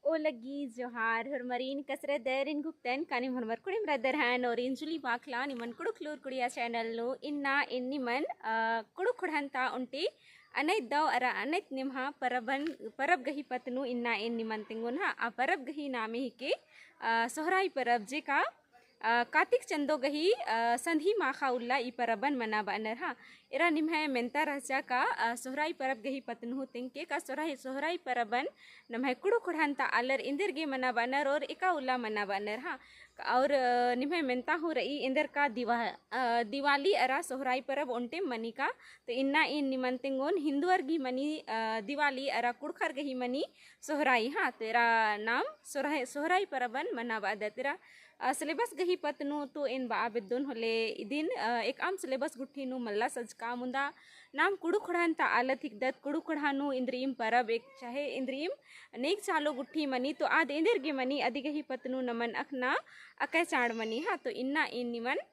Olagi Johar Hermarin Kasra there in Gupten Kanim Hermar Kudim rather hand or in Julie Baklan Iman Kuduklur Kudia channel lo inna Niman Kudukudhanta unti Anait daw ara anait nimha parab gahi patnu inna in niman tingun ha a parab gahi nami hike sohrai parab je ka Kartik चंदो गही संधि माखा उल्ला ई परबन मना बानर हा इरा निम्हे मेंता रचा का सोहराई परब गही पतनु तिंके का सोहराई परबन नम्हे कुड़ु कुड़हंता अलर इंदर गे मना बानर और इका उल्ला मना बानर हा और निम्हे मेंता हो रही इंदर का दिवाली अरा सोहराई परब ओंटे मनी का तो इन्ना इन निमंतिंगोन हिंदुअर गी मनी दिवाली अरा कुड़खर गही मनी सोहराई हा तेरा नाम सोहराई परबन मना बाद तेरा सिलेबस गही पतनु तो इन बाबिद्दुन होले इदिन एक आम सिलेबस गुठीनु मल्ला सजका मुंदा नाम कुड़ु खड़ांता आलत हिकदत कुड़ु खड़ानु इंद्रियम परब एक चाहे इंद्रियम नेक चालो गुठी मनी तो आद इंदिर गे मनी अधि गही पतनु नमन अखना अकै चाड़ मनी हा तो इन्ना इन निमन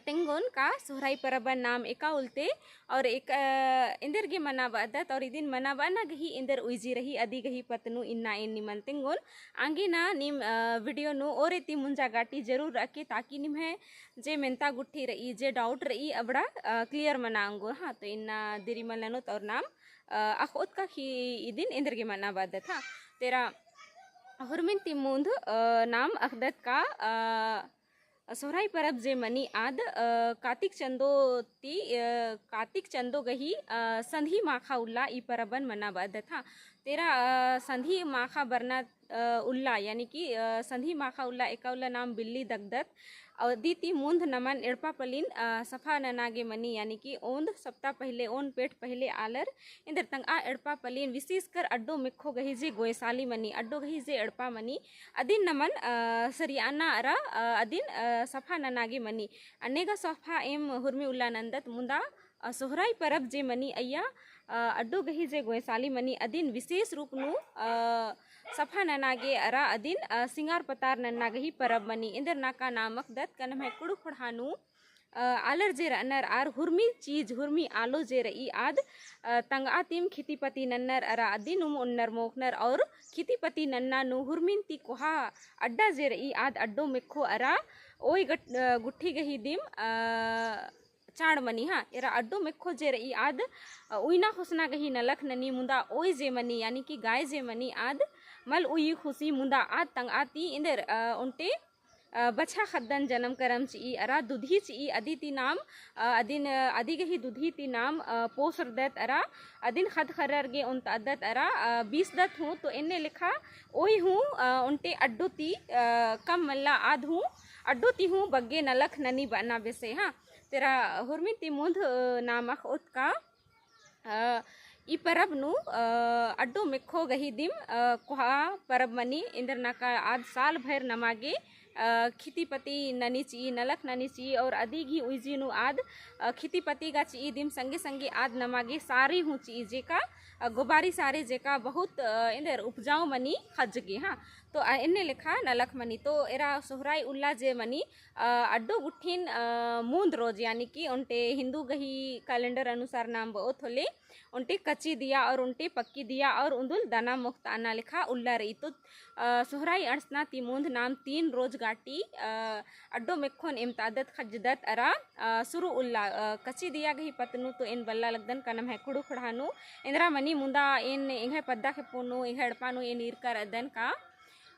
तेंगोन का सोहराई परबन नाम एका उल्ते और एक इंदर गे मना बादत और इदिन मना बाना गही इंदर उइजी रही अदी गही पतनु इन्ना इन निमन तेंगोन आंगे ना निम वीडियो नु और इति मुंजा गाटी जरूर रखे ताकि निम है जे मेंता गुठी रही जे डाउट रही अबड़ा क्लियर मना अंगो हाँ तो इन्ना दिरी मलनुत और नाम अखोत का ही इदिन इंदर गे मना बादत हा तेरा हुरमिन तिमुंद नाम अखदत का सोहराई परब जे मनी आद कार्तिक चंदो गही संधि माखा उल्ला ई परबन मना बाद था तेरा संधि माखा बरना उल्ला यानी कि संधि माखा उल्ला एकाउल्ला नाम बिल्ली दगदत और दीती मूंद नमन एड़पा पलिन सफा ननागे मनी यानी कि ओंद सप्ताह पहले ओन पेट पहले आलर इंदर तंग आ एड़पा पलिन विशेष कर अड्डो मिखो गही जे गोयसाली मनी अड्डो गही जे एड़पा मनी अदिन नमन सरियाना अरा अदिन सफा ननागे मनी अनेगा सफा एम हुरमी उल्ला नंदत मुंदा सोहराई परब जे मनी अय्या अड्डो गही जे गोयसाली मनी अदिन विशेष रूप नु सफा ननागे अरा अदिन सिंगार पतार नन्ना गही परब मनी इंदर नाका नामक दत कनम है कुड़ु खुड़ानु आलर जे रनर आर हुरमी आलो जे रई आद तंगा तिम खितिपति नन्नर अरा अदिन उन्नर मोखनर और खितिपति नन्ना नु हुरमिन ती कोहा अड्डा जे रई आद अड्डो मिखो अरा ओई गुट्ठी गही दिम चाड़ मनी हाँ इरा अड्डो मिखो जे रई आद उइना खुसना गही नलख ननी मुंदा ओई जे मनी यानी कि गाय जे मनी आद मल उई खुशी मुंदा आद तंग आती इंदर उनटे बछा खद्दन जन्म करम ची अरा दुधी ची अदिति नाम अदिन अदि गही दुधी ती नाम पोसर दत अरा अदिन खद खरर गे उन अदत अरा 20 दत हूँ तो इन्ने लिखा ओई हूँ उनटे अड्डो ती कम मल्ला आद हूँ अड्डो ती हूँ बग्गे नलख ननी बना बेसे हाँ तेरा हुरमी ती मुंद नामक उत्का ई परब नु अड्डो मिखो गही दिम कुहा परब मनी इंदर नाका आद साल भर नमागे खितिपति ननी ची नलख ननी ची और अदी घी उइजी नु आद खितिपति गा ची दिम संगे संगे आद नमागे सारी हूँ ची जेका गुबारी सारे जेका बहुत इंदर उपजाऊ मनी खजगे हाँ तो इन्ने लिखा नलख मनी तो एरा सोहराई उल्ला जे मनी अड्डो गुठिन मूंद रोज यानी कि उनटे हिंदू गही कैलेंडर अनुसार नाम बहुत होले उनटे कच्ची दिया और उनटे पक्की दिया और उंदुल दाना मुख्त आना लिखा उल्ला रही तो सोहराई अड़सना तिमुंद नाम 3 रोज गाटी अड्डो मिखोन इम्तादत खजदत अरा सुरु उल्ला कच्ची दिया गही पतनु तो इन बल्ला लगदन कनम है कुड़ु खड़ानु इंद्रा मनी मुंदा इन इंगे पद्दा के पोनु इंगे अड़पानु इन इरकर अदन का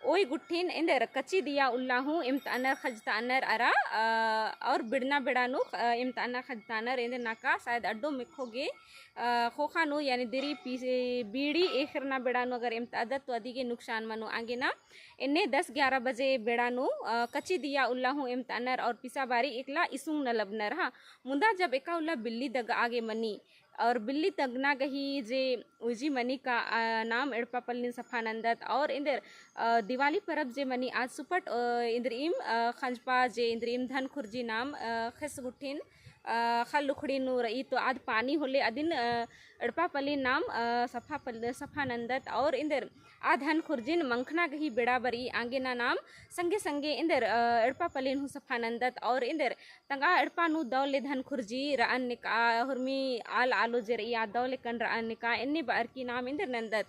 ओई गुठिन इंदर कच्ची दिया उल्ला हूँ इम्तानर खजतानर अरा और बिड़ना बिड़ानु इम्ताना खजतानर इंदर नाका शायद अड्डो मिखोगे खोखानु यानी दिरी बीड़ी एखरना बिड़ानु अगर इम्तादत तो अदी के नुकसान मनु आगे ना इन्हें 10-11 बजे बिड़ानु कच्ची दिया उल्ला हूँ इम्तानर और पिसा बारी एकला इसुंग न लबनर हाँ मुंदा जब एका उल्ला बिल्ली दग आगे मनी और बिल्ली तगना गही जे उजी मनी का नाम एड़पा पल्लिन सफानंदत और इंदर दिवाली परब जे मनी आज सुपट इंद्रीम खंजपा जे इंद्रीम धन खुर्जी नाम खस गुठिन खल लुखड़ी नु रही तो आद पानी होले अदिन एड़पा पल्लिन नाम सफानंदत और इंदर आधन खुर्जिन मंखना गही बेड़ा बरी आगे ना नाम संगे संगे इंदर एड़पा पलिन हु सफानंदत और इंदर तंगा एड़पा नु दौले धन खुर्जी रान निका हुरमी आल आलो जर या दौले कन रान निका इन्ने बार की नाम इंदर नंदत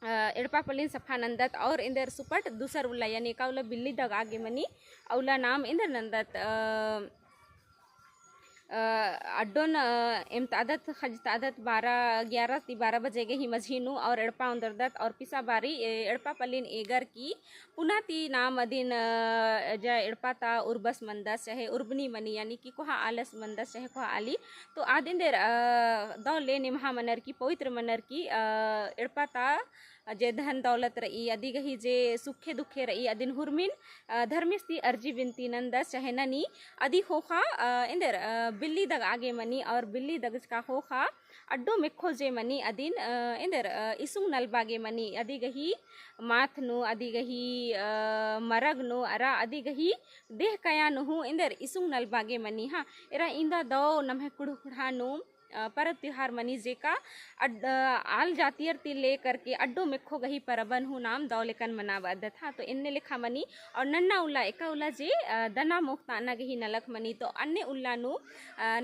एड़पा पलिन सफा नंदत और इंदर सुपट दूसर उल्ला यानी का उल्ला बिल्ली दग आगे मनी औला नाम इंदर नंदत अड्डोन एम तादत खज तादत 12 बजे ही मझीनु और एड़पा उंदरदत और पिसा बारी एड़पा पलिन एगर की पुनः ती नाम अदिन जा एड़पा ता उर्बस मंदस चाहे उर्बनी मनी यानी कि कोहा आलस मंदस चाहे कोहा आली तो आदिन देर दौले निमहा मनर की पवित्र मनर की एड़पा ता जे धन दौलत रही अदी गही जे सुखे दुखे रही अदिन हुरमिन धर्मिस्ती अर्जी बिनती नंदस चाहे ननी अदी होखा इंदर बिल्ली दग आगे मनी और बिल्ली दग का होखा अड्डो मिखो जे मनी अदिन इंदर इसुंग नलबागे मनी अदी गही माथ नु अदी गही मरग नु अरा अदी गही देह कया नु इंदर इसुंग नलबागे मनी हाँ एरा इंदा दो नम्हे कुड़ुखुड़ा नु परब त्योहार मनी जेका आल जातियर ती ले करके अड्डो मिखो गही परबन हूँ नाम दौलेकन मनावद था तो इन्ने लिखा मनी और नन्ना उल्ला एका उल्ला जे दना मुक्ताना गही नलक मनी तो अन्य उल्ला नु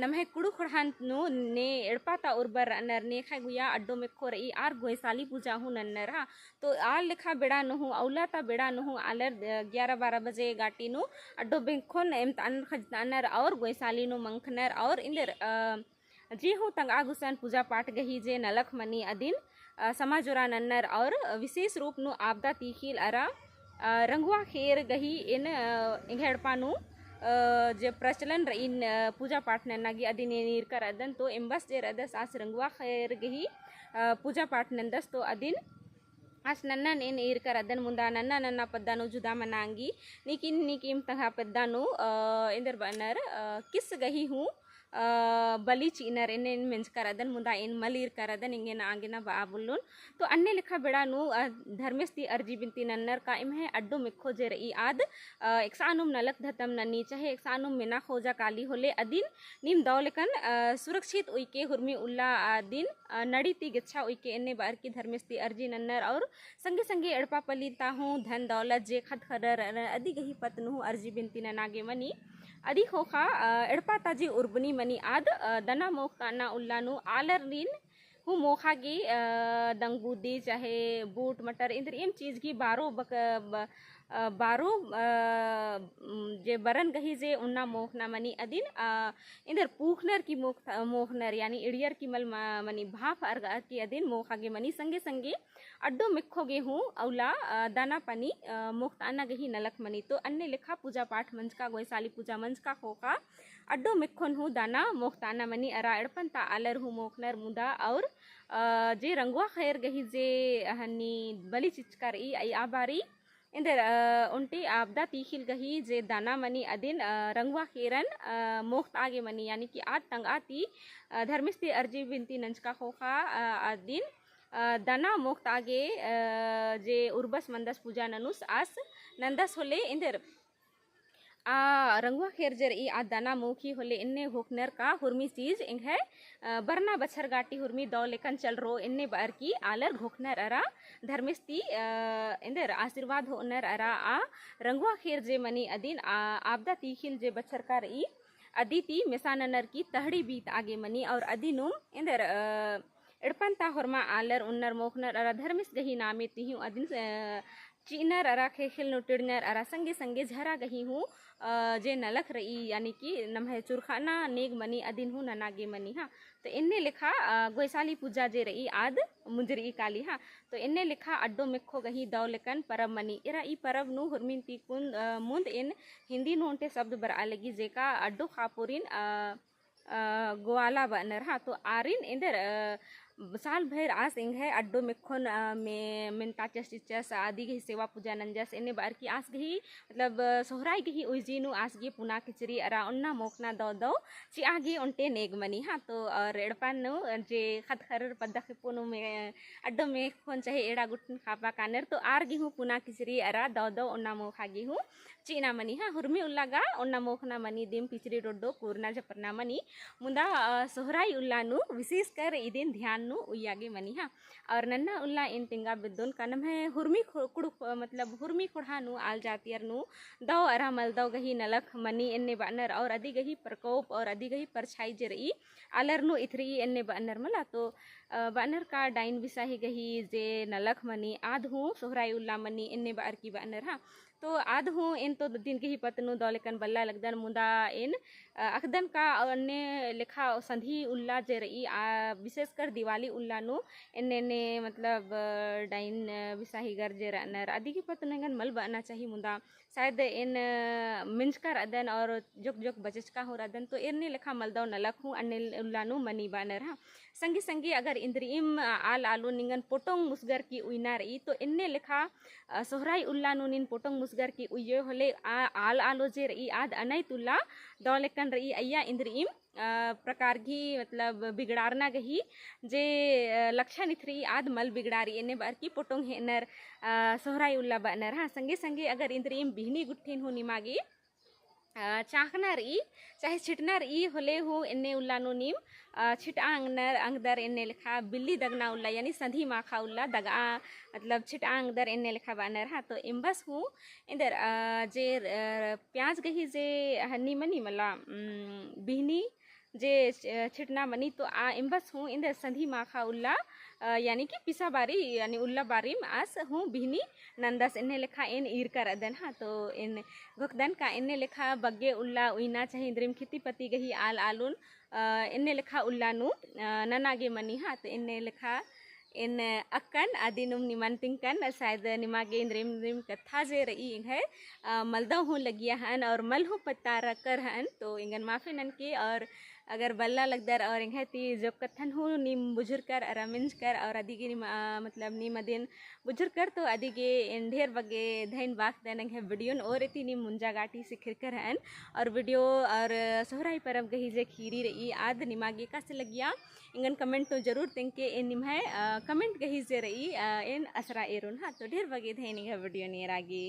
नम्हे कुड़ु खुड़हान नु ने एड़पाता उर्बर नर ने खा गुया अड्डो मिखो रही आर गोयसाली पूजा हूँ नन्नर हाँ तो आल लिखा बेड़ा नु औला ता बेड़ा नु आलर 11-12 बजे गाटी नु अड्डो बिखोन एम तान खजतानर और गोयसाली नु मंखनर और इंदर जी हूँ तंग आगुसन पूजा पाठ गही जे नलख मनी अदिन समाजोरा नन्नर और विशेष रूप नु आपदा तीखिल अरा रंगुआ खेर गही इन इंघेड़पानु जे प्रचलन इन पूजा पाठ नन्नागी अदिन नीर कर अदन तो इम्बस जे रदस आस रंगुआ खेर गही पूजा पाठ नंदस तो अदिन आस नन्ना नेन ईर कर अदन मुंदा नन्ना नन्ना पद्दानु जुदा मनांगी निकिन निकिम तंगा पद्दानु इंदर बनर किस गही हूँ बली चीनर इन मेंज कर अदन मुंदा इन मलीर कर अदन इंगे ना आगे ना बाबुल्लुन तो अन्य लिखा बेड़ा नु धर्मेस्ती अर्जी बिनती नन्नर का इम है अड्डो मिखो जे रई आद एकसानुम नलक धतम नन्नी चाहे एकसानुम मिना खोजा काली होले अदिन निम दौलेकन सुरक्षित उइके हुरमी उल्ला दिन नड़ी ती गिच्छा उइके इन्ने बार की धर्मेस्ती अर्जी नन्नर और संगे संगे एड़पा पलीता हूँ धन दौलत जे खत खरर अदी गही पतनु अर्जी बिनती ननागे मनी अदी होखा एड़पा ताजी उर्बनी मनी आद दना मोखताना उल्लानु आलर रीन हूँ मोखा गी दंगबूदी चाहे बूट मटर इंदर एम चीज़ की बारो जे बरन गही जे उन्ना मोखना मनी अदिन इंदर पूखनर की मोखनर यानी इड़ियर की मल मनी भाफ अर्गा की अदिन मोखा गे मनी संगे संगे अड्डो मिखो गे हूँ औला दाना पनी मोखताना गही नलक मनी तो अन्य लिखा पूजा पाठ मंच का गोयसाली पूजा मंच का होका अड्डो मिखोन हूँ दाना मोखताना मनी अरा एड़पन ता आलर हूँ मोखनर मुदा और जे रंगवा खैर गही जे हनी बली चिचकार आई आबारी इंदर उनटी आपदा तीखिल गही जे दाना मनी अदिन रंगवा खेरन मोख्त आगे मनी यानी कि आज तंग आती धर्मिस्ती अर्जी बिनती नंचका खोखा अदिन दाना मोख्त आगे जे उर्बस मंदस पूजा ननुस आस नंदस होले इंदर रंगवा खेर जर ई दाना मुखी होले इन्ने होकनर का हुरमी चीज इंग है बरना बछर गाटी हुरमी दौ लेकन चल रो इन्ने बार की आलर घोकनर अरा धर्मिस्ती इंदर आशीर्वाद होनर अरा रंगवा खेर जे मनी अदिन आपदा तीखिल जे बछर का रई अदिति मिसाननर की तहड़ी बीत आगे मनी और अदिनुम इंदर एड़पंता होरमा आलर उन्नर मोखनर अरा धर्मिस गही नामे तिहु अदिन चीनर अरा खेखिल नुटिड़नर अरा संगे संगे झरा गही हूँ जे नलख रही यानी कि नम्हे चुरखाना नेग मनी अदिन हूँ ननागे मनी हाँ तो इन्ने लिखा गोयसाली पूजा जे रही आद मुंजरी काली हाँ तो इन्ने लिखा अड्डो मिखो गही दौलेकन परब मनी इरा ई परब नु हुरमिन ती कुन मुंद इन हिंदी नोंटे शब्द बर आलेगी जेका अड्डो खापुरिन गोवाला बनर हाँ तो आरिन इंदर साल भर आस इंग है अड्डो मिखोन में मिनता चस आदि गही सेवा पूजा नंजस इन्ने बार की आस गही मतलब सोहराई गही उजीनु आस गे पुना खिचड़ी अरा उन्ना मोकना दो दो ची आगे उनटे नेग मनी हाँ तो रेड़पान नु जे खत खरर पद्दा खिपोनु में अड्डो में खोन चाहे एड़ा गुटन खापा कानर तो आर गेहूँ पुना खिचड़ी अरा दो दो उन्ना मोखा गेहूँ चीना मनी हाँ हुरमी उल्लागा उन्ना मोखना मनी दिम पिचड़ी रोडो पूर्णा जपरना मनी मुंदा सोहराई उल्लानु विशेष कर इदिन ध्यान नु उयागे मनी हाँ और नन्ना उल्ला इन तिंगा बिद्दोन कनम है हुर्मी कुड़ मतलब हुर्मी कुड़ा नु आल जातियर नु दो अरामल दो गही नलख मनी इन्ने बानर और अधि गही प्रकोप और अधि गही परछाई जे रही आलर नु इथरी इन्ने बानर मला तो बानर का डाइन विसाही गही जे नलख मनी आध हूँ सोहराई उल्ला मनी इन्ने बार की बानर हाँ तो आध हूँ इन तो दिन के ही पतनु दौलेकन बल्ला लगदन मुदा इन अखदन का अन्य लिखा संधि उल्ला जे रही विशेषकर दिवाली उल्ला नु इन्ने ने मतलब डाइन विसाही गर जे रनर आदि की पतनगन मल बना चाहिए मुदा शायद इन मिंजकर अदन और जोक जोक बचचका हो रदन तो इन्ने लिखा मलदौ नलख हूँ अन्य उल्ला नु मनी बानर हाँ संगी संगी अगर इंद्रियम आल आलू निंगन पोटोंग मुसगर की उइना रही तो इन्ने लिखा सोहराई उल्ला नु निन पोटोंग मुसगर की उयो होले आल आलो जे रही आद अनई तुल्ला दौलेकन रही अय्या इंद्रियम प्रकार की मतलब बिगड़ारना गही जे लक्षण इथरी आद मल बिगड़ारी इन्ने बार की पोटोंग हेनर सोहराई उल्ला बानर हाँ संगे संगे अगर इंद्रियम बिहनी गुट्ठिन हो निमागी चाहना रही चाहे छिटना रही होले हो इन्ने उल्ला नो नीम छिटा अंगनर अंगदर इन्ने लिखा बिल्ली दगना उल्ला यानी संधि माखा उल्ला दगा मतलब छिटा अंगदर इन्ने लिखा बानर हाँ तो इम्बस हूँ इधर जे प्याज गही जे हन्नी मनी मला बिहनी जे छिटना मनी तो इम्बस हूँ इधर संधि माखा उल्ला यानी कि पिसा बारी यानी उल्ला बारी आस हूँ बिहनी नंदस इन्हें लिखा इन ईर कर अदन हाँ तो इन घुकदन का इन्हें लिखा बग्गे उल्ला उइना चाहे इंद्रिम खिती पति गही आल आलून इन्हें लिखा उल्ला नु ननागे मनी हाँ तो इन्हें लिखा इन अक्कन आदिनुम निमंतिंकन शायद निमागे इंद्रिम कथा जे रही है मलदव हूँ लगिया हन और मल हूँ पत्ता रकर हन तो इंगन माफी नन के और अगर बल्ला लगदर और इंगती जो कथन हूँ नीम बुजुर्ग कर अरामिंज कर और आदि के मतलब नीम अदिन बुजुर्ग कर तो आदि के इन ढेर बगे धैन बाक देन है वीडियो और इतनी नीम मुंजा गाटी से खिरकर हन और वीडियो और सोहराई परब गही जे खीरी रही आद निमागे का से लगिया इंगन कमेंट तो जरूर तिंके इन निम है कमेंट गही जे रही इन असरा एरुन हाँ तो ढेर बगे धैन वीडियो नियर आगे।